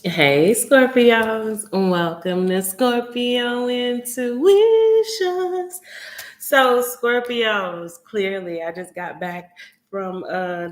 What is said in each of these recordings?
Hey, Scorpios, welcome to Scorpio Intuitions. So, Scorpios, clearly, I just got back from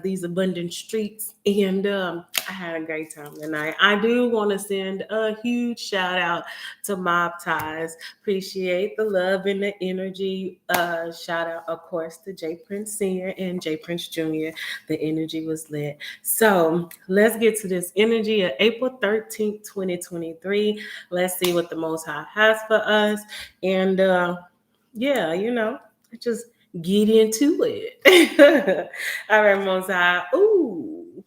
these abundant streets and I had a great time tonight. I do want to send a huge shout out to Mob Ties. Appreciate the love and the energy. Shout out, of course, to J Prince Sr. and J Prince Jr. The energy was lit. So let's get to this energy of April 13th, 2023. Let's see what the Most High has for us. And yeah, just get into it. All right, Most High. Ooh,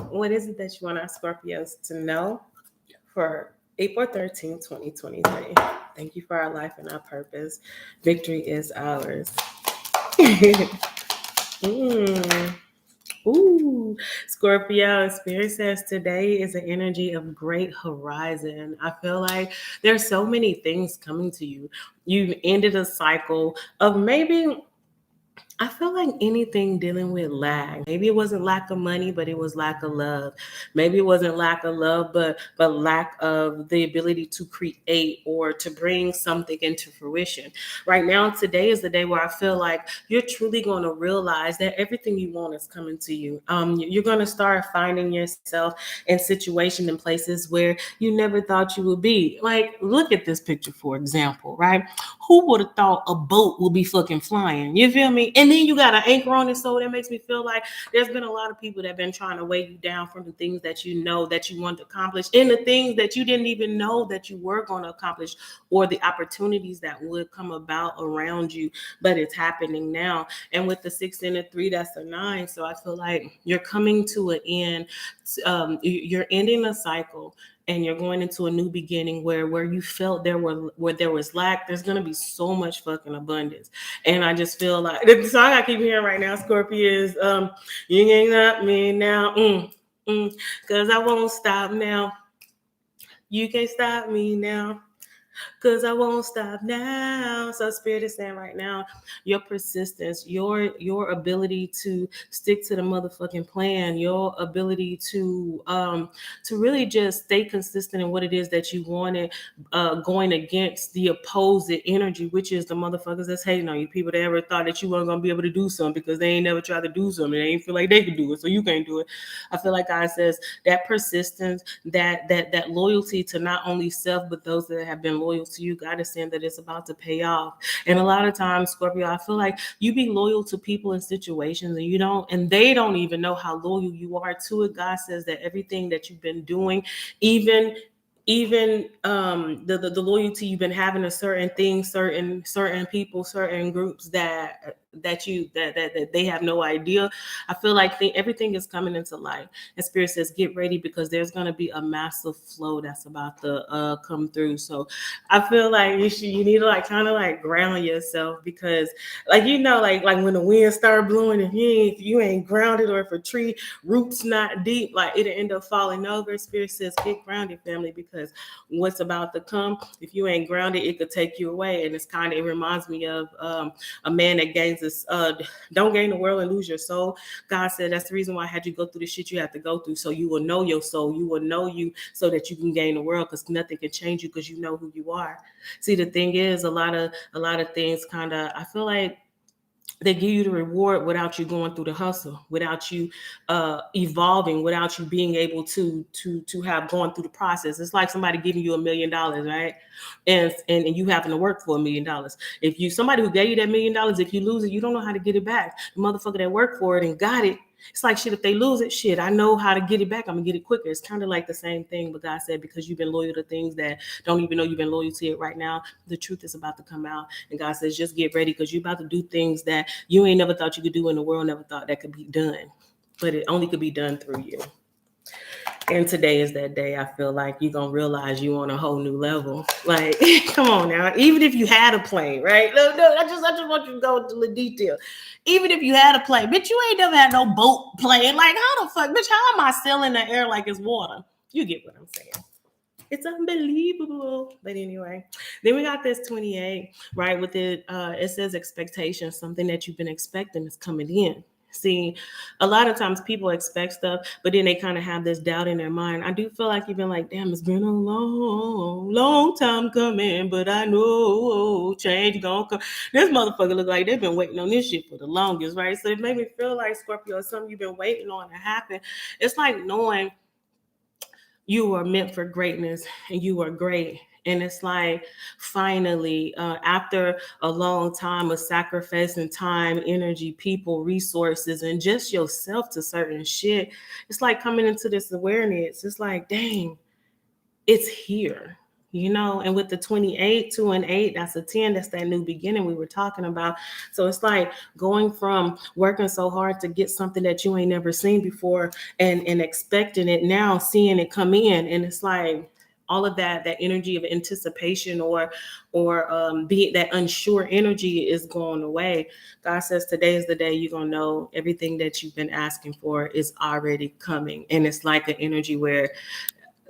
what is it that you want our Scorpios to know for April 13th, 2023? Thank you for our life and our purpose. Victory is ours. Mm. Ooh, Scorpio, Spirit says today is an energy of great horizon. I feel like there's so many things coming to you. You've ended a cycle of maybe I feel like anything dealing with lack. Maybe it wasn't lack of money, but it was lack of love. Maybe it wasn't lack of love, but lack of the ability to create or to bring something into fruition. Right now, today is the day where I feel like you're truly going to realize that everything you want is coming to you. You're going to start finding yourself in situations and places where you never thought you would be. Like, look at this picture, for example, right? Who would have thought a boat would be fucking flying? You feel me? And then you got an anchor on it, so that makes me feel like there's been a lot of people that have been trying to weigh you down from the things that you know that you want to accomplish and the things that you didn't even know that you were going to accomplish or the opportunities that would come about around you, but it's happening now. And with the 6 and the 3, that's a 9. So I feel like you're coming to an end. You're ending a cycle and you're going into a new beginning where you felt where there was lack, there's gonna be so much fucking abundance. And I just feel like the song I keep hearing right now, Scorpio, is you ain't got me now, cause I won't stop now. You can't stop me now. Cause I won't stop now. So Spirit is saying right now, your persistence, your ability to stick to the motherfucking plan, your ability to really just stay consistent in what it is that you wanted, going against the opposite energy, which is the motherfuckers that's hating on you, people that ever thought that you weren't gonna be able to do something because they ain't never tried to do something. They ain't feel like they could do it, so you can't do it. I feel like God says that persistence, that loyalty to not only self but those that have been loyal to you, God is saying that it's about to pay off. And a lot of times, Scorpio, I feel like you be loyal to people in situations and and they don't even know how loyal you are to it. God says that everything that you've been doing, even the loyalty you've been having to certain things, certain people, certain groups that they have no idea. I feel like everything is coming into light. And Spirit says, get ready because there's going to be a massive flow that's about to come through. So I feel like you need to like kind of like ground yourself because like like when the wind start blowing, if you ain't grounded or if a tree roots not deep, like it'll end up falling over. Spirit says, get grounded, family, because what's about to come, if you ain't grounded, it could take you away. And it reminds me of a man that gains this, don't gain the world and lose your soul. God said that's the reason why I had you go through the shit you have to go through, so you will know your soul, you will know you, so that you can gain the world, because nothing can change you because you know who you are. See, the thing is, a lot of things kind of, I feel like they give you the reward without you going through the hustle, without you evolving, without you being able to have gone through the process. It's like somebody giving you $1 million, right? And you having to work for $1 million. If you somebody who gave you that $1 million, if you lose it, you don't know how to get it back. The motherfucker that worked for it and got it, it's like shit. If they lose it, shit, I know how to get it back. I'm gonna get it quicker. It's kind of like the same thing. But God said, because you've been loyal to things that don't even know you've been loyal to it right now, the truth is about to come out. And God says, just get ready because you're about to do things that you ain't never thought you could do, and the world never thought that could be done. But it only could be done through you. And today is that day. I feel like you're gonna realize you on a whole new level. Like, come on now. Even if you had a plane, right? No, I just want you to go into the detail. Even if you had a plane, bitch, you ain't never had no boat plane. Like, how the fuck, bitch? How am I sailing the air like it's water? You get what I'm saying? It's unbelievable. But anyway, then we got this 28, right? With it says expectation, something that you've been expecting is coming in. See, a lot of times people expect stuff, but then they kind of have this doubt in their mind. I do feel like you've been like, damn, it's been a long, long time coming, but I know change gonna come. This motherfucker look like they've been waiting on this shit for the longest, right? So it made me feel like, Scorpio, something you've been waiting on to happen. It's like knowing you are meant for greatness and you are great. And it's like finally, after a long time of sacrificing time, energy, people, resources, and just yourself to certain shit, it's like coming into this awareness. It's like, dang, it's here, you know. And with the 28, 2 and 8, that's a 10, that's that new beginning we were talking about. So it's like going from working so hard to get something that you ain't never seen before, and expecting it now, seeing it come in, and it's like all of that energy of anticipation, or being that unsure energy is going away. God says today is the day you're gonna know everything that you've been asking for is already coming. And it's like an energy where,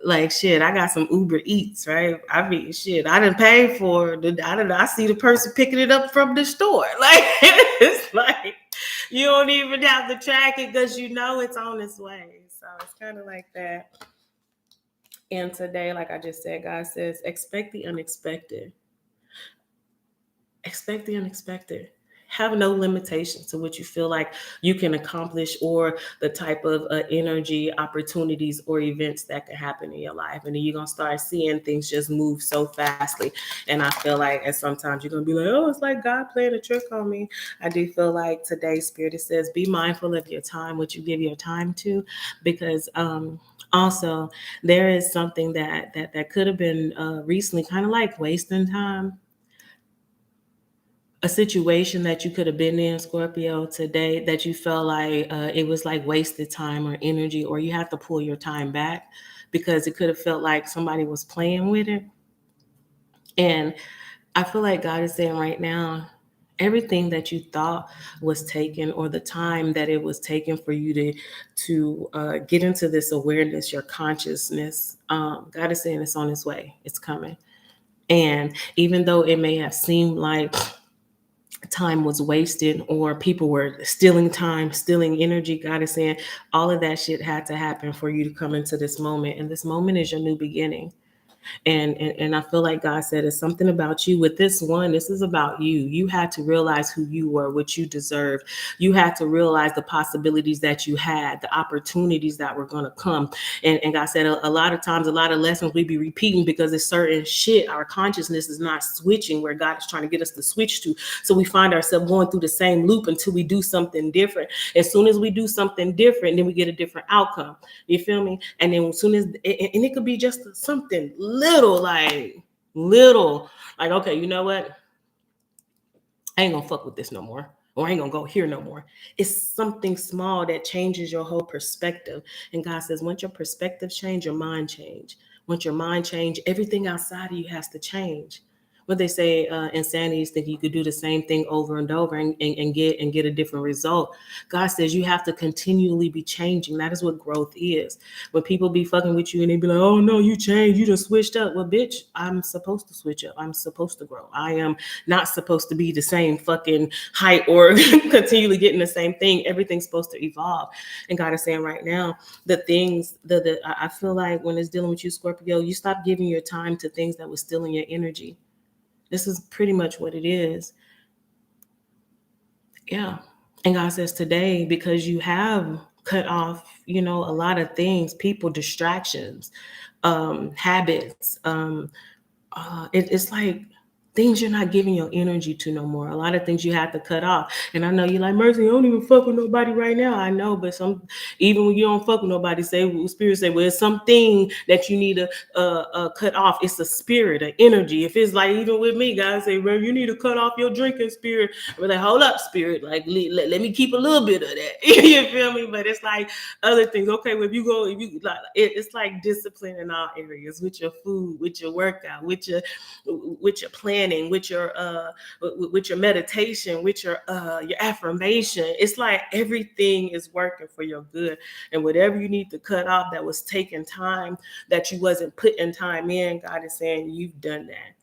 like, shit, I got some Uber Eats, right? I mean, shit, I didn't pay for the. I see the person picking it up from the store. Like, it's like you don't even have to track it because you know it's on its way. So it's kind of like that. And today, like I just said, God says, expect the unexpected. Expect the unexpected. Have no limitations to what you feel like you can accomplish, or the type of energy, opportunities, or events that can happen in your life. And then you're going to start seeing things just move so fastly. And I feel like, and sometimes you're going to be like, oh, it's like God playing a trick on me. I do feel like today, Spirit, it says, be mindful of your time, what you give your time to, because also there is something that could have been recently kind of like wasting time, a situation that you could have been in, Scorpio, today, that you felt like it was like wasted time or energy, or you have to pull your time back because it could have felt like somebody was playing with it. And I feel like God is saying right now, everything that you thought was taken, or the time that it was taken for you to get into this awareness, your consciousness, God is saying it's on its way, it's coming. And even though it may have seemed like time was wasted, or people were stealing time, stealing energy, God is saying all of that shit had to happen for you to come into this moment. And this moment is your new beginning. And I feel like God said it's something about you with this one. This is about you. You had to realize who you were, what you deserve. You had to realize the possibilities that you had, the opportunities that were going to come. And God said a lot of times, a lot of lessons we be repeating because it's certain shit our consciousness is not switching where God is trying to get us to switch to. So we find ourselves going through the same loop until we do something different. As soon as we do something different, then we get a different outcome. You feel me? And then as soon as, and it could be just something little, like, okay, you know what? I ain't gonna fuck with this no more. Or I ain't gonna go here no more. It's something small that changes your whole perspective. And God says, once your perspective change, your mind change. Once your mind change, everything outside of you has to change. What they say, insanity is thinking you could do the same thing over and over and get a different result. God says you have to continually be changing. That is what growth is. When people be fucking with you and they be like, oh no, you changed, you just switched up. Well, bitch, I'm supposed to switch up. I'm supposed to grow. I am not supposed to be the same fucking height or continually getting the same thing. Everything's supposed to evolve. And God is saying right now, the things that I feel like when it's dealing with you, Scorpio, you stop giving your time to things that was stealing your energy. This is pretty much what it is. Yeah. And God says today, because you have cut off, a lot of things, people, distractions, habits, it's like things you're not giving your energy to no more. A lot of things you have to cut off. And I know you're like, Mercy, I don't even fuck with nobody right now. I know, but even when you don't fuck with nobody, Spirit say, well, it's something that you need to cut off. It's a spirit, an energy. If it's like, even with me, guys say, well, you need to cut off your drinking, Spirit. We're like, hold up, Spirit. Like, let me keep a little bit of that. You feel me? But it's like other things. Okay, well, it's like discipline in all areas, with your food, with your workout, with your planning, with your meditation, with your affirmation. It's like everything is working for your good. And whatever you need to cut off that was taking time, that you wasn't putting time in, God is saying you've done that.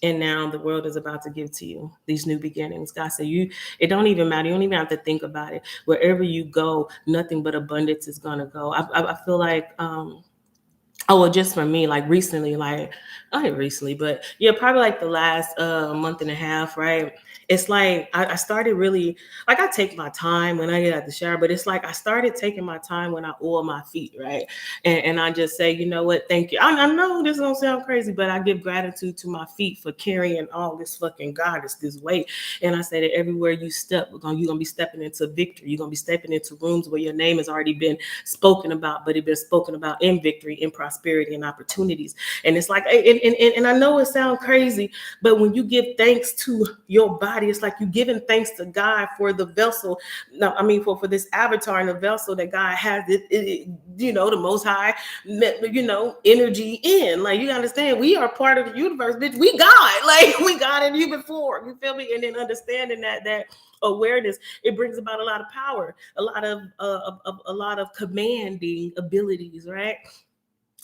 And now the world is about to give to you these new beginnings. God said, it don't even matter. You don't even have to think about it. Wherever you go, nothing but abundance is gonna go. I feel like oh well, just for me, like recently, like not recently, but yeah, probably like the last month and a half, right? It's like I started really like I take my time when I get out the shower, but it's like I started taking my time when I oil my feet, right? And I just say, you know what, thank you. I know this don't sound crazy, but I give gratitude to my feet for carrying all this fucking goddess, this weight. And I say that everywhere you step, you're gonna be stepping into victory. You're gonna be stepping into rooms where your name has already been spoken about, but it's been spoken about in victory, in prosperity, and opportunities. And it's like, and I know it sounds crazy, but when you give thanks to your body, it's like you giving thanks to God for the vessel. No, I mean for this avatar and the vessel that God has, you know, the Most High, you know, energy in. Like you understand, we are part of the universe, bitch. We God, like we God in you before. You feel me? And then understanding that awareness, it brings about a lot of power, a lot of a lot of commanding abilities, right?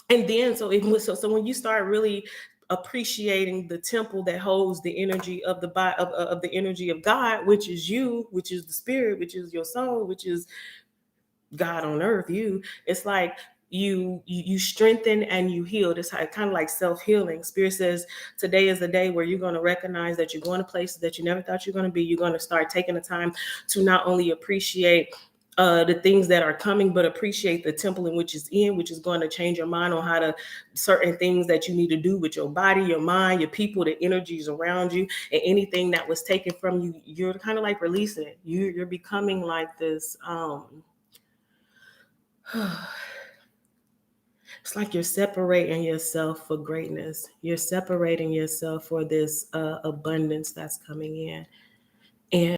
And then so when you start really appreciating the temple that holds the energy of the body of the energy of God, which is you, which is the spirit, which is your soul, which is God on earth, it's like you strengthen and you heal. It's kind of like self-healing. Spirit says today is the day where you're going to recognize that you're going to places that you never thought you're going to be. You're going to start taking the time to not only appreciate the things that are coming, but appreciate the temple in which is in, which is going to change your mind on how to certain things that you need to do with your body, your mind, your people, the energies around you, and anything that was taken from you. You're kind of like releasing it. You're becoming like this. It's like you're separating yourself for greatness. You're separating yourself for this abundance that's coming in. And